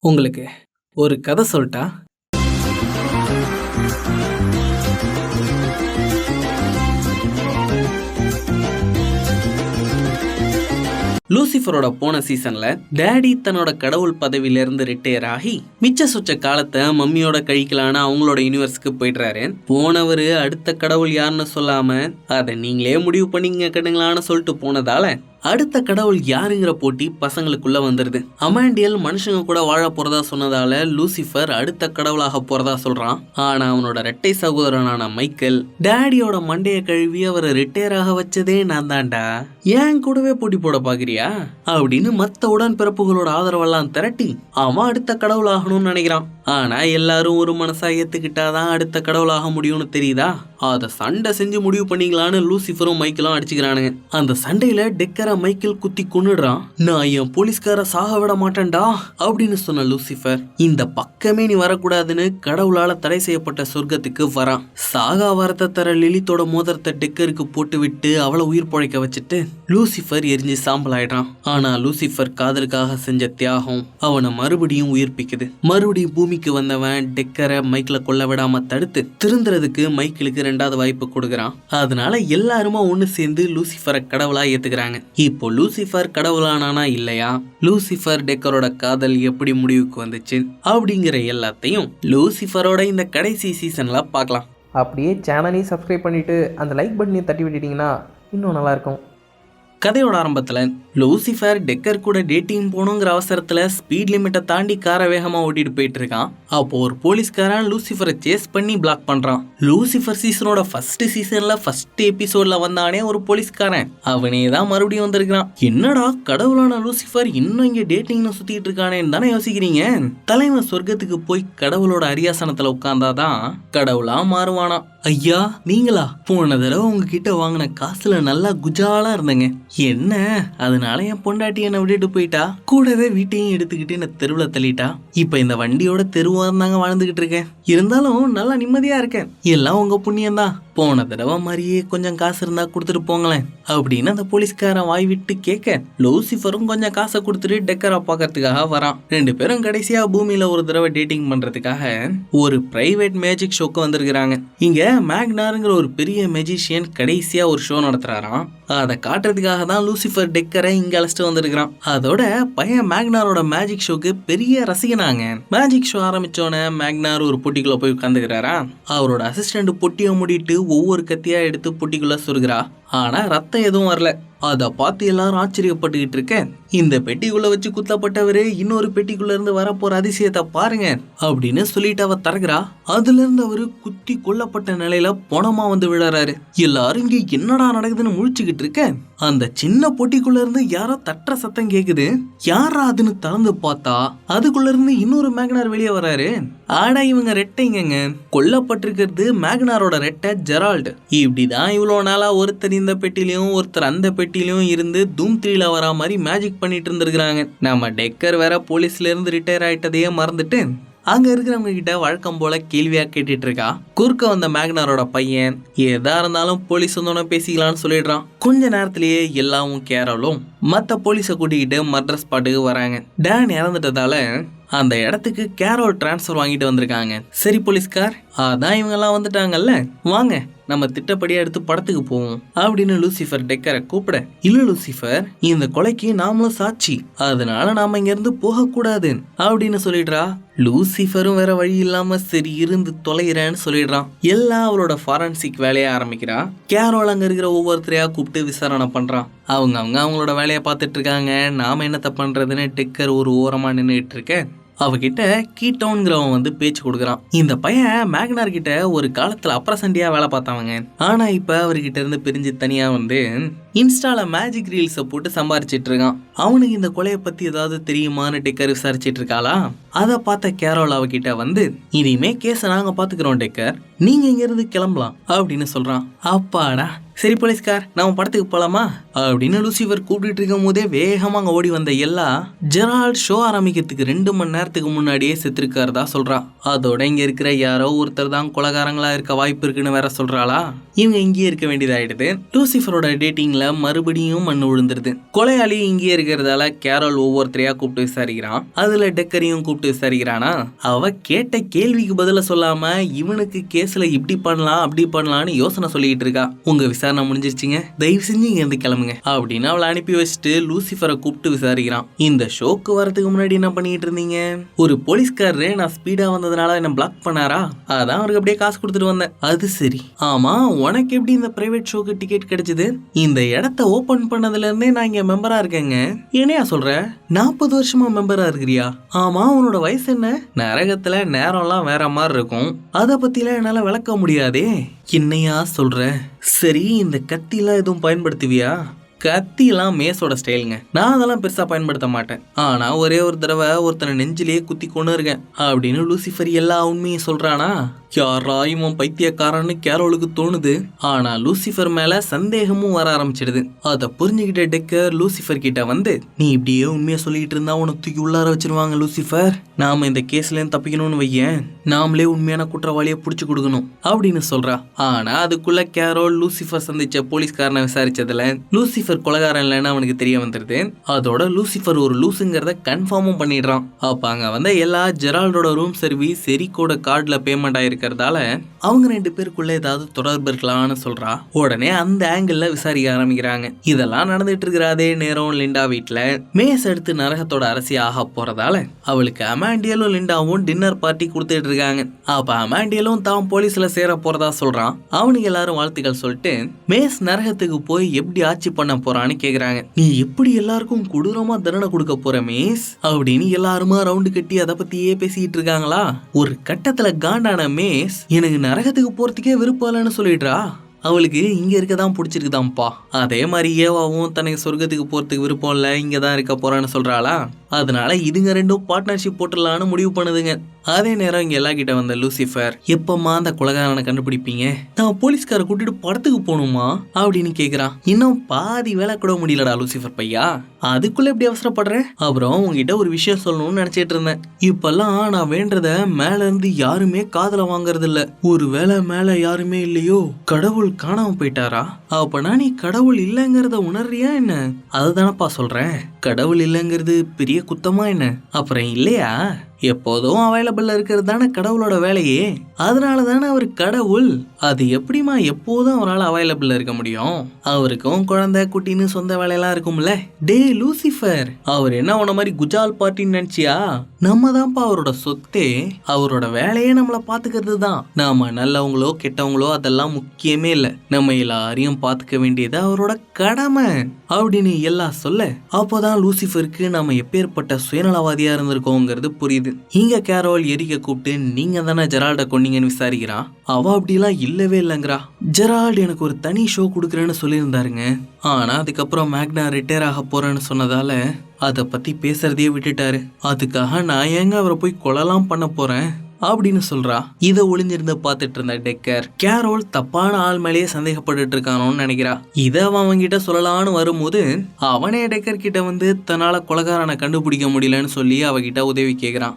உங்களுக்கு ஒரு கதை சொல்லட்டா? லூசிஃபரோட போன சீசன்ல டேடி தன்னோட கடவுள் பதவியில இருந்து ரிட்டையர் ஆகி மிச்ச சொச்ச காலத்தை மம்மியோட கழிக்கலான அவங்களோட யூனிவர்ஸ்க்கு போயிடுறாரு. போனவரு அடுத்த கடவுள் யாருன்னு சொல்லாம அதை நீங்களே முடிவு பண்ணிங்க கட்டுங்களான்னு சொல்லிட்டு போனதால அடுத்த கடவுள் யாருங்கிற போட்டி பசங்களுக்குள்ள வந்துருது. அமாண்டியல் மனுஷங்க கூட வாழ போறதா சொன்னதால லூசிஃபர் அடுத்த கடவுளாக போறதா சொல்றான். ஆனா அவனோட இரட்டை சகோதரனான மைக்கேல் டேடியோட மண்டைய கழுவி அவரை ரிட்டையர் ஆக வச்சதே நான் தான்டா, ஏன் கூடவே போட்டி போட பாக்குறியா அப்படின்னு மத்த உடன் பிறப்புகளோட ஆதரவெல்லாம் திரட்டி அவன் அடுத்த கடவுள் ஆகணும்னு நினைக்கிறான். ஆனா எல்லாரும் ஒரு மனசா ஏத்துக்கிட்டாதான் அடுத்த கடவுளாக முடியும்னு தெரியுதா? அத சண்டை செஞ்சு முடிவு பண்ணிக்கலான்னு லூசிஃபரும் மைக்கேலும் அடிச்சுக்கிறானுங்க. அந்த சண்டையில டெக்கரை மைக்கேல் குத்தி கொன்னுடுறான். நான் என் போலீஸ்கார சாக விட மாட்டேன்டா அப்படின்னு சொன்ன லூசிஃபர் இந்த பக்கமே நீ வரக்கூடாதுன்னு கடவுளால தடை செய்யப்பட்ட சொர்க்கத்துக்கு வரான். சாகா வரத்தை தர லிலித்தோட மோதிரத்தை டெக்கருக்கு போட்டு விட்டு அவளை உயிர் பழைக்க வச்சுட்டு லூசிஃபர் எரிஞ்சு சாம்பல் ஆயிடுறான். ஆனா லூசிஃபர் காதலுக்காக செஞ்ச தியாகம் அவனை மறுபடியும் உயிர்ப்பிக்குது. மறுபடியும் பூமிக்கு வந்தவன் டெக்கரை மைக்கில கொல்ல விடாம தடுத்து திருந்துறதுக்கு மைக்கிளுக்கு ரெண்டாவது வாய்ப்பு கொடுக்கறான். அதனால எல்லாருமா ஒண்ணு சேர்ந்து லூசிஃபரை கடவுளா ஏத்துக்கிறாங்க. இப்போ லூசிஃபர் கடவுளானானா இல்லையா, லூசிஃபர் டெக்கரோட காதல் எப்படி முடிவுக்கு வந்துச்சு அப்படிங்கிற எல்லாத்தையும் லூசிஃபரோட இந்த கடைசி சீசன்ல பார்க்கலாம். அப்படியே சேனலையும் சப்ஸ்கிரைப் பண்ணிட்டு அந்த லைக் பட்டனையும் தட்டி விட்டுட்டீங்கன்னா இன்னும் நல்லாயிருக்கும். கதையோட ஆரம்பத்துல லூசிஃபர் டெக்கர் கூட டேட்டிங் போகணுங்கிற அவசரத்துல ஸ்பீட் லிமிட்டை தாண்டி காரை வேகமா ஓட்டிட்டு போயிட்டு இருக்கான். அப்போ ஒரு போலீஸ்காரன் லூசிஃபரை சேஸ் பண்ணி பிளாக் பண்றான். லூசிஃபர் சீசனோட ஃபர்ஸ்ட் சீசன்ல ஃபர்ஸ்ட் எபிசோட்ல வந்தானே ஒரு போலீஸ்காரன், அவனே தான் மறுபடியும் வந்திருக்கான். என்னடா கடவுளான லூசிஃபர் இன்னும் இங்க டேட்டிங்னு சுத்திட்டு இருக்கானேன்னு தானே யோசிக்கிறீங்க? தலைவன் சொர்க்கத்துக்கு போய் கடவுளோட அரியாசனத்துல உட்கார்ந்தாதான் கடவுளா மாறுவானா. ஐயா நீங்களா? போன தடவை உங்ககிட்ட வாங்கின காசுல நல்லா குஜாலா இருந்தங்க, என்ன அதனால என் பொண்டாட்டி என்னை விட்டுட்டு போயிட்டா, கூடவே வீட்டையும் எடுத்துக்கிட்டு என்ன தெருவுல தள்ளிட்டா. இப்ப இந்த வண்டியோட தெருவா இருந்தாங்க வாழ்ந்துகிட்டு இருக்கேன். இருந்தாலும் நல்லா நிம்மதியா இருக்கேன். எல்லாம் உங்க புண்ணியம் தான். போன தடவை மாதிரியே கொஞ்சம் காசு இருந்தா கொடுத்துட்டு போங்களேன் அப்படின்னு அந்த போலீஸ்காரன் வாய் விட்டு கேட்க லூசிஃபரும் கொஞ்சம் காசை கொடுத்துட்டு டெக்கரை பாக்கிறதுக்காக வரான். ரெண்டு பேரும் கடைசியா பூமியில ஒரு தடவை டேட்டிங் பண்றதுக்காக ஒரு பிரைவேட் மேஜிக் ஷோக்கு வந்திருக்கிறாங்க. இங்க மேக்னாருங்கிற ஒரு பெரிய மேஜிஷியன் கடைசியா ஒரு ஷோ நடத்துறாராம். அதை காட்டுறதுக்காக தான் லூசிஃபர் டெக்கரை இங்க அழைச்சிட்டு வந்திருக்கிறான். அதோட பையன் மேக்னாரோட மேஜிக் ஷோக்கு பெரிய ரசிகனாங்க. மேஜிக் ஷோ ஆரம்பிச்சோன்னே மேக்னார் ஒரு பொட்டிக்குள்ள போய் உட்காந்துக்கிறாரா. அவரோட அசிஸ்டன்ட் பொட்டியை மூடிட்டு ஒவ்வொரு கத்தியா எடுத்து பொட்டிக்குள்ள சொருகிறா. ஆனா ரத்தம் எதுவும் வரல. அதை பார்த்து எல்லாரும் ஆச்சரியப்பட்டுக்கிட்டு இருக்க, இந்த பெட்டிக்குள்ள வச்சு குத்தப்பட்டவரு இன்னொரு பெட்டிக்குள்ள இருந்து வரப்போற அதிசயத்தை பாருங்க அப்படின்னு சொல்லிட்டு அவ தரகுறா. அதுல இருந்து அவரு குத்தி கொல்லப்பட்ட நிலையில பொணமா வந்து விழறாரு. எல்லாரும் இங்க என்னடா நடக்குதுன்னு முழிச்சுக்கிட்டு இருக்க, அந்த சின்ன பொட்டிக்குள்ள இருந்து யாரோ தட்டுற சத்தம் கேக்குது. யாரா அதுன்னு திறந்து பார்த்தா அதுக்குள்ள இருந்து இன்னொரு மேக்னார் வெளியே வராரு. ஆடா இவங்க ரெட்டைங்க, கொல்லப்பட்டிருக்கிறது மேக்னாரோட ரெட்டை ஜெரால்டு. இப்படிதான் இவ்வளவு நாளா ஒருத்தர் இந்த பெட்டிலையும் ஒருத்தர் அந்த பெட்டிலையும் இருந்து தூம் 3ல வரா மாதிரி மேஜிக் பண்ணிட்டு இருந்திருக்காங்க. நம்ம டெக்கர் வேற போலீஸ்ல இருந்து ரிட்டையர் ஆயிட்டதையே மறந்துட்டு அங்க இருக்கிறவங்க கிட்ட வழக்கம் போல கேள்வியா கேட்டுட்டு இருக்கா. குறுக்க வந்த மேக்னாரோட பையன் எதா இருந்தாலும் போலீஸ் வந்தோன்னு பேசிக்கலாம்னு சொல்லிடுறான். கொஞ்ச நேரத்திலேயே எல்லாவும் கேரளும் மத்த போலீஸை கூட்டிக்கிட்டு மர்டர் ஸ்பாட்டுக்கு வராங்க. டேன் இறந்துட்டதால அந்த இடத்துக்கு கேரோல் டிரான்ஸ்ஃபர் வாங்கிட்டு வந்திருக்காங்க. சரி போலீஸ்கார், அதான் இவங்க எல்லாம் வந்துட்டாங்கல்ல, வாங்க நம்ம திட்டப்படியா எடுத்து படத்துக்கு போவோம் அப்படின்னு லூசிஃபர் டெக்கரை கூப்பிட, இல்ல லூசிஃபர் இந்த கொலைக்கு நாமளும் சாட்சி, அதனால நாம இங்க இருந்து போக கூடாது அப்படின்னு சொல்லிடுறா. லூசிஃபரும் வேற வழி இல்லாம சரி இருந்து தொலைகிறேன்னு சொல்லிடுறான். எல்லாம் அவரோட ஃபாரன்சிக் வேலையை ஆரம்பிக்கிறா. கேரோல் அங்க இருக்கிற ஒவ்வொருத்தரையா கூப்பிட்டு விசாரணை பண்றான். அவங்களோட வேலையை பார்த்துட்டு இருக்காங்க. நாம என்னத்த பண்றதுன்னு டெக்கர் ஒரு ஓரமா நின்றுட்டு இருக்க, அவகிட்ட கீட்டோன்கிறவன் வந்து பேச்சு கொடுக்குறான். இந்த பையன் மேக்னார் கிட்ட ஒரு காலத்துல அப்ரசண்டியா வேலை பார்த்தவங்க. ஆனா இப்ப அவர்கிட்ட இருந்து பிரிஞ்சு தனியா வந்து இன்ஸ்டால மேஜிக் ரீல்ஸை போட்டு சம்பாரிச்சிட்டு இருக்கான். அவனுக்கு இந்த கொலையை பத்தி ஏதாவது தெரியுமான்னு டெக்கர் விசாரிச்சிட்டு இருக்காளா. அதை பார்த்த கேரோல் அவகிட்ட வந்து, இனிமே கேஸை நாங்க பாத்துக்கிறோம் டெக்கர், நீங்க இங்க இருந்து கிளம்பலாம் அப்படின்னு சொல்றான். அப்பாடா சரி போலீஸ்கார் நம்ம படத்துக்கு போலாமா அப்படின்னு லூசிஃபர் கூப்பிட்டு இருக்கும் போதே வேகமா அங்க ஓடி வந்த எல்லாம் ஜெரால்ட் ஷோ ஆரம்பிக்கிறதுக்கு 2 மணி நேரத்துக்கு முன்னாடியே செத்துருக்காருதா சொல்றான். அதோட இங்க இருக்கிற யாரோ ஒருத்தர் தான் கொலகாரங்களா இருக்க வாய்ப்பு இருக்குன்னு வேற சொல்றாளா. இவங்க இங்கேயே இருக்க வேண்டியதாயிடுது. லூசிஃபரோட டேட்டிங்ல மேல மறுபடியும் மண்ணு விழுந்துருது. கொலையாளி இங்கே இருக்கிறதால கேரோல் ஒவ்வொருத்தரையா கூப்பிட்டு விசாரிக்கிறான். அதுல டெக்கரையும் கூப்பிட்டு விசாரிக்கிறானா. அவ கேட்ட கேள்விக்கு பதில சொல்லாம இவனுக்கு கேஸ்ல இப்படி பண்ணலாம் அப்படி பண்ணலாம்னு யோசனை சொல்லிட்டு இருக்கா. உங்க விசாரணை முடிஞ்சிருச்சுங்க, தயவு செஞ்சு இங்க இருந்து கிளம்புங்க அப்படின்னு அவளை அனுப்பி வச்சுட்டு லூசிஃபரை கூப்பிட்டு விசாரிக்கிறான். இந்த ஷோக்கு வரதுக்கு முன்னாடி என்ன பண்ணிட்டு இருந்தீங்க? ஒரு போலீஸ்காரரு நான் ஸ்பீடா வந்ததுனால என்ன பிளாக் பண்ணாரா, அதான் அவருக்கு அப்படியே காசு கொடுத்துட்டு வந்தேன். அது சரி. ஆமா, உனக்கு எப்படி இந்த பிரைவேட் ஷோக்கு டிக்கெட் கிடைச்சது? இந்த இடத்த ஓபன் பண்ணதுல இருந்தே நான் இங்க மெம்பரா இருக்கேங்க. என்னையா சொல்ற? 40 வருஷமா மெம்பரா இருக்கிறியா? ஆமா, உன்னோட வயசு என்ன? நரகத்துல நேரம்லாம் வேற மாதிரி இருக்கும், அத பத்திலாம் என்னால விளக்க முடியாதே. என்னையா சொல்ற? சரி, இந்த கத்திலாம் எதுவும் பயன்படுத்துவியா? கத்திலாம் மேஸோட ஸ்டைலுங்க, நான் அதெல்லாம் பெருசா பயன்படுத்த மாட்டேன். ஆனா ஒரே ஒரு தடவை ஒருத்தனை நெஞ்சிலேயே குத்தி கொண்டு இருக்கேன் அப்படின்னு லூசிஃபர் எல்லா உண்மையும் சொல்றானா. யாரா இவன் பைத்தியக்காரன்னு கேரோலுக்கு தோணுது. ஆனா லூசிஃபர் மேல சந்தேகமும் வர ஆரம்பிச்சிடுது. அதை புரிஞ்சுக்கிட்ட டெக்கர் லூசிஃபர் கிட்ட வந்து, நீ இப்படியே உண்மையா சொல்லிட்டு இருந்தா உனக்கு தூக்கி உள்ளார வச்சிருவாங்க லூசிஃபர். நாம இந்த கேஸ்ல தப்பிக்கணும்னு வையேன், நாமளே உண்மையான குற்றவாளியை புடிச்சு கொடுக்கணும் அப்படின்னு சொல்றா. ஆனா அதுக்குள்ள கேரோல் லூசிஃபர் சந்திச்ச போலீஸ்காரனை விசாரிச்சதுல லூசிஃபர் கொலைகாரன் இல்லைன்னு அவனுக்கு தெரிய வந்துருது. அதோட லூசிஃபர் ஒரு லூசுங்கிறத கன்ஃபார்மும் பண்ணிடுறான். அப்ப அங்க வந்த எல்லா ஜெரால்டோட ரூம் சர்வீஸ் செரிக்கோட கார்டுல பேமெண்ட் ஆயிருக்கிறதால அவங்க 2 பேருக்குள்ள ஏதாவது தொடர்பு இருக்கலாம்னு சொல்றா. உடனே அந்த ஆங்கிள் விசாரிக்க ஆரம்பிக்கிறாங்க. இதெல்லாம் நடந்துட்டு இருக்கிற அதே நேரம் லிண்டா வீட்டுல மேஸ் எடுத்து நரகத்தோட அரசி ஆக போறதால அவளுக்கு அமாண்டியலும் லிண்டாவும் டின்னர் பார்ட்டி கொடுத்துட்டு இருக்காங்க. அப்ப அமாண்டியலும் தான் போலீஸ்ல சேர போறதா சொல்றான். அவனுக்கு எல்லாரும் வாழ்த்துக்கள் சொல்லிட்டு மேஸ் நரகத்துக்கு போய் எப்படி ஆட்சி பண்ண போறான்னு கேக்குறாங்க. நீ எப்படி எல்லாருக்கும் கொடூரமா தண்டனை கொடுக்க போற மேஸ் அப்படின்னு எல்லாருமா ரவுண்டு கட்டி அதை பத்தியே பேசிட்டு இருக்காங்களா. ஒரு கட்டத்துல காண்டான மேஸ் எனக்கு நரகத்துக்கு போறதுக்கே விருப்பம் இல்லைன்னு சொல்லிடுறா. அவளுக்கு இங்க இருக்கதான் பிடிச்சிருக்குதான்ப்பா. அதே மாதிரி ஏவாவும் தனக்கு சொர்க்கத்துக்கு போறதுக்கு விருப்பம் இல்ல, இங்கதான் இருக்க போறான்னு சொல்றாளா. அதனால இதுங்க ரெண்டும் பார்ட்னர்ஷிப் போட்டுடலான்னு முடிவு பண்ணுதுங்க. அதே நேரம் இங்க எல்லா கிட்ட வந்த லூசிஃபர், எப்பமா அந்த கொலைகாரனை கண்டுபிடிப்பீங்க? நான் போலீஸ்கார கூட்டிட்டு படத்துக்கு போகணுமா அப்படின்னு கேக்குறான். இன்னும் பாதி வேலை கூட முடியலடா லூசிஃபர் பையா, அதுக்குள்ள எப்படி அவசரப்படுறேன்? அப்புறம் உங்ககிட்ட ஒரு விஷயம் சொல்லணும்னு நினைச்சிட்டு இருந்தேன். இப்பெல்லாம் நான் வேண்டத மேல இருந்து யாருமே காதுல வாங்கறது இல்ல. ஒரு வேலை மேல யாருமே இல்லையோ, கடவுள் காணாம போயிட்டாரா? அப்பனா நீ கடவுள் இல்லங்கிறத உணர்றியா என்ன? அதுதானப்பா சொல்றேன். கடவுள் இல்லங்கிறது பெரிய குத்தமா என்ன? அப்புறம் இல்லையா, எப்போதும் அவைலபிள் இருக்கிறது தானே கடவுளோட வேலையே. அதனால தானே அவர் கடவுள். அது எப்படிமா எப்போதும் அவரால் அவைலபிள் இருக்க முடியும்? அவருக்கும் குழந்தை குட்டின்னு சொந்த வேலையெல்லாம் இருக்கும்ல. டே லூசிஃபர், அவர் என்ன உன மாதிரி குஜால் பார்ட்டின்னு நினைச்சியா? நம்ம தான்ப்பா அவரோட சொத்தே. அவரோட வேலையே நம்மளை பாத்துக்கிறது தான். நாம நல்லவங்களோ கெட்டவங்களோ அதெல்லாம் முக்கியமே இல்லை. நம்ம எல்லாரையும் பாத்துக்க வேண்டியது அவரோட கடமை அப்படின்னு எல்லாம் சொல்ல, அப்போதான் லூசிஃபருக்கு நாம எப்பேற்பட்ட சுயநலவாதியா இருந்திருக்கோங்கிறது புரியுது. இங்க கேரோல் எரிக்க கூப்பிட்டு, நீங்க தானே ஜெரால்ட கொன்னீங்கன்னு விசாரிக்கிறான். அவ அப்படிலாம் இல்லவே இல்லைங்கிறா. ஜெரால்டு எனக்கு ஒரு தனி ஷோ கொடுக்குறேன்னு சொல்லியிருந்தாருங்க. ஆனா அதுக்கப்புறம் மேக்னா ரிட்டையர் ஆக போறேன்னு சொன்னதால அதை பத்தி பேசுறதையே விட்டுட்டாரு. அதுக்காக நான் ஏங்க அவரை போய் கொலைலாம் பண்ண போறேன் அப்படின்னு சொல்றா. இதை ஒளிஞ்சிருந்து பார்த்துட்டு இருந்த டெக்கர், கேரோல் தப்பான ஆள் மேலேயே சந்தேகப்பட்டு இருக்கானோன்னு நினைக்கிறா. இதை அவன் கிட்ட சொல்லலான்னு வரும்போது அவனே டெக்கர் கிட்ட வந்து தன்னால கொலைகாரனை கண்டுபிடிக்க முடியலன்னு சொல்லி அவகிட்ட உதவி கேட்கிறான்.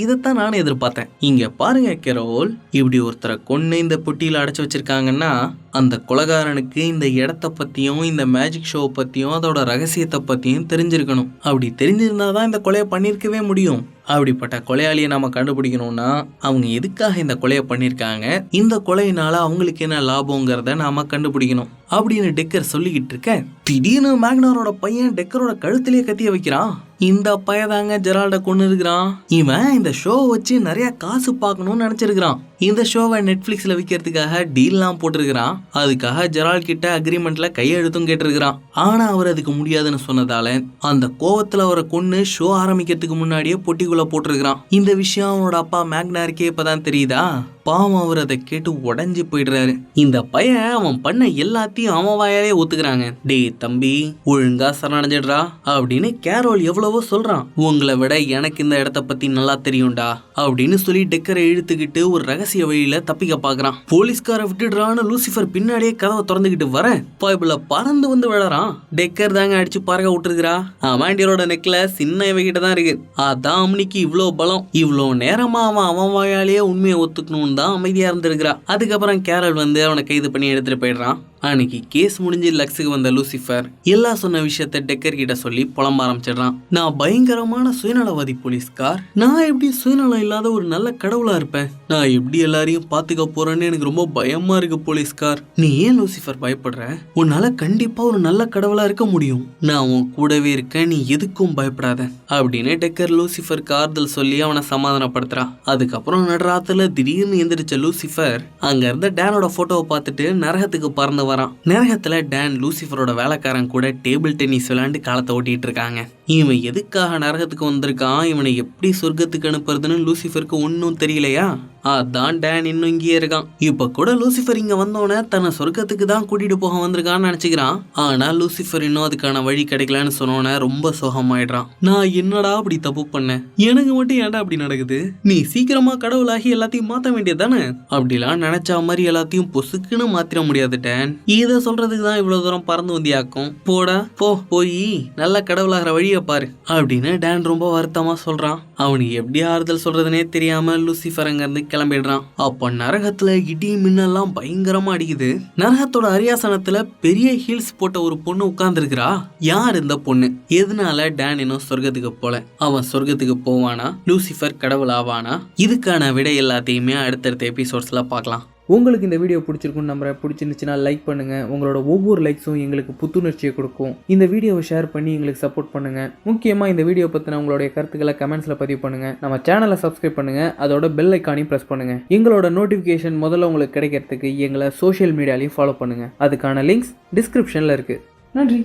இதைத்தான் நானும் எதிர்பார்த்தேன். இங்க பாருங்க கேரோல், இப்படி ஒருத்தரை கொன்னு இந்த பொட்டியில அடைச்சு வச்சிருக்காங்கன்னா அந்த கொலைகாரனுக்கு இந்த இடத்த பத்தியும் இந்த மேஜிக் ஷோ பத்தியும் அதோட ரகசியத்தை பத்தியும் தெரிஞ்சிருக்கணும். அப்படி தெரிஞ்சிருந்தாதான் இந்த கொலையை பண்ணிருக்கவே முடியும். அப்படிப்பட்ட கொலையாளியை நாம கண்டுபிடிக்கணும்னா அவங்க எதுக்காக இந்த கொலையை பண்ணிருக்காங்க, இந்த கொலையினால அவங்களுக்கு என்ன லாபம்ங்கிறத நாம கண்டுபிடிக்கணும் அப்படின்னு டெக்கர் சொல்லிக்கிட்டு இருக்க, திடீர்னு மேக்னாரோட பையன் டெக்கரோட கழுத்திலேயே கத்திய வைக்கிறான். இந்த பையதாங்க ஜெரால்ட கொண்டு இருக்கிறான். இவன் இந்த ஷோ வச்சு நிறைய காசு பார்க்கணும்னு நினைச்சிருக்கிறான். இந்த ஷோவை நெட்ஃபிளிக்ஸ்ல விற்கிறதுக்காக டீல்லாம் போட்டிருக்கிறான். அதுக்காக ஜெரால்ட் கிட்ட அக்ரிமெண்ட்ல கையெழுத்தும் கேட்டிருக்கிறான். ஆனா அவர் அதுக்கு முடியாதுன்னு சொன்னதால அந்த கோவத்துல அவரை கொன்னு ஷோ ஆரம்பிக்கிறதுக்கு முன்னாடியே பொட்டிக்குள்ள போட்டிருக்கிறான். இந்த விஷயம் அவனோட அப்பா மேக்னாருக்கே இப்பதான் தெரியுதா. பாவம் அவர் அதை கேட்டு உடஞ்சி போயிடுறாரு. இந்த பையன் அவன் பண்ண எல்லாத்தையும் அவன் வாயாலே ஒத்துக்கிறாங்க. டே தம்பி, ஒழுங்கா சரணடைஞ்சிடுறா அப்படின்னு கேரோல் எவ்வளவோ சொல்றான். உங்களை விட எனக்கு இந்த இடத்த பத்தி நல்லா தெரியும்டா அப்படின்னு சொல்லி டெக்கரை இழுத்துக்கிட்டு ஒரு ரகசிய வழியில தப்பிக்க பாக்குறான். போலீஸ்கார விட்டுடுறான்னு லூசிஃபர் பின்னாடியே கதவை திறந்துகிட்டு வர பைபிள பறந்து வந்து விழறான். டெக்கர் தாங்க அடிச்சு பறக்க விட்டுருக்கிறா. அமாண்டியரோட நெக்லஸ் சின்ன இவகிட்ட தான் இருக்கு. அதான் அம்னிக்கு இவ்வளோ பலம். இவ்வளோ நேரமா அவன் வாயாலேயே உண்மையை ஒத்துக்கணும் தான் அமைதியா இருந்திருக்கிறா. அதுக்கப்புறம் கேரல் வந்து அவனை கைது பண்ணி எடுத்துட்டு போயிடுறான். அன்னைக்கு கேஸ் முடிஞ்சு லக்ஸுக்கு வந்த லூசிஃபர் எல்லாம் சொன்ன விஷயத்த டெக்கர் கிட்ட சொல்லி புலம்ப ஆரம்பிச்சிடுறான். நான் பயங்கரமான சுயநலவாதி போலீஸ்கார். நான் எப்படி சுயநலம் இல்லாத ஒரு நல்ல கடவுளா இருப்பேன்? நான் எப்படி எல்லாரையும் பாத்துக்க போறேன்னு எனக்கு ரொம்ப பயமா இருக்கு போலீஸ்கார். நீ ஏன் லூசிஃபர் பயப்படுற? உன்னால கண்டிப்பா ஒரு நல்ல கடவுளா இருக்க முடியும். நான் உன் கூடவே இருக்கேன், நீ எதுக்கும் பயப்படாத அப்படின்னு டெக்கர் லூசிஃபருக்கு ஆறுதல் சொல்லி அவனை சமாதானப்படுத்துறான். அதுக்கப்புறம் நடுராத்துல திடீர்னு எந்திரிச்ச லூசிஃபர் அங்க இருந்த டேனோட போட்டோவை பார்த்துட்டு நரகத்துக்கு பறந்து வரான். நரகத்துல டேன் லூசிஃபரோட வேலைக்காரன் கூட டேபிள் டென்னிஸ் விளையாண்டு காலத்தை ஓட்டிட்டு இருக்காங்க. இவன் எதுக்காக நரகத்துக்கு வந்திருக்கான், இவனை எப்படி சொர்க்கத்துக்கு அனுப்புறதுன்னு லூசிஃபருக்கு ஒன்னும் தெரியலையா? அதான் டேன் இன்னும் இங்கேயே இருக்கான். இப்ப கூட லூசிஃபர் இங்க வந்தோடனே தன்னை சொர்க்கத்துக்கு தான் கூட்டிட்டு போக வந்திருக்கான்னு நினைச்சுக்கிறான். ஆனா லூசிஃபர் இன்னும் அதுக்கான வழி கிடைக்கலன்னு சொன்னோன்னே ரொம்ப சோகமாயிடுறான். நான் என்னடா அப்படி தப்பு பண்ணேன், எனக்கு மட்டும் ஏன்டா அப்படி நடக்குது? நீ சீக்கிரமா கடவுளாகி எல்லாத்தையும் மாத்த வேண்டியதானே? அப்படிலாம் நினைச்சா மாதிரி எல்லாத்தையும் பொசுக்குன்னு மாத்திர முடியாது டேன். இத சொல்றதுக்கு தான் இவ்வளவு தூரம் பறந்து வந்தியாக்கும். போடா போய் நல்ல கடவுளாகிற வழியை பாரு அப்படின்னு டேன் ரொம்ப வருத்தமா சொல்றான். அவனுக்கு எப்படி ஆறுதல் சொல்றதுனே தெரியாம லூசிஃபர் அங்க இருந்து கிளம்பிடுறான். அப்ப நரகத்துல இடி மின்னெல்லாம் பயங்கரமா அடிக்குது. நரகத்தோட அரியாசனத்துல பெரிய ஹீல்ஸ் போட்ட ஒரு பொண்ணு உட்கார்ந்து இருக்கிறா. யார் இந்த பொண்ணு? எதனால டேன் இன்னும் சொர்க்கத்துக்கு போல? அவன் சொர்க்கத்துக்கு போவானா? லூசிஃபர் கடவுள் ஆவானா? இதுக்கான விடை எல்லாத்தையுமே அடுத்தடுத்த எபிசோட்ஸ்ல பார்க்கலாம். உங்களுக்கு இந்த வீடியோ பிடிச்சிருக்குன்னு நம்புறேன். பிடிச்சிருந்துச்சுன்னா லைக் பண்ணுங்கள். உங்களோட ஒவ்வொரு லைக்ஸும் எங்களுக்கு புத்துணர்ச்சியை கொடுக்கும். இந்த வீடியோவை ஷேர் பண்ணி எங்களுக்கு சப்போர்ட் பண்ணுங்கள். முக்கியமாக இந்த வீடியோ பற்றின உங்களுடைய கருத்துக்களை கமெண்ட்ஸில் பதிவு பண்ணுங்கள். நம்ம சேனலை சப்ஸ்கிரைப் பண்ணுங்கள். அதோட பெல் ஐக்கானையும் ப்ரெஸ் பண்ணுங்கள். எங்களோட நோட்டிஃபிகேஷன் முதல்ல உங்களுக்கு கிடைக்கிறதுக்கு எங்களை சோஷியல் மீடியாலையும் ஃபாலோ பண்ணுங்கள். அதுக்கான லிங்க்ஸ் டிஸ்கிரிப்ஷனில் இருக்குது. நன்றி.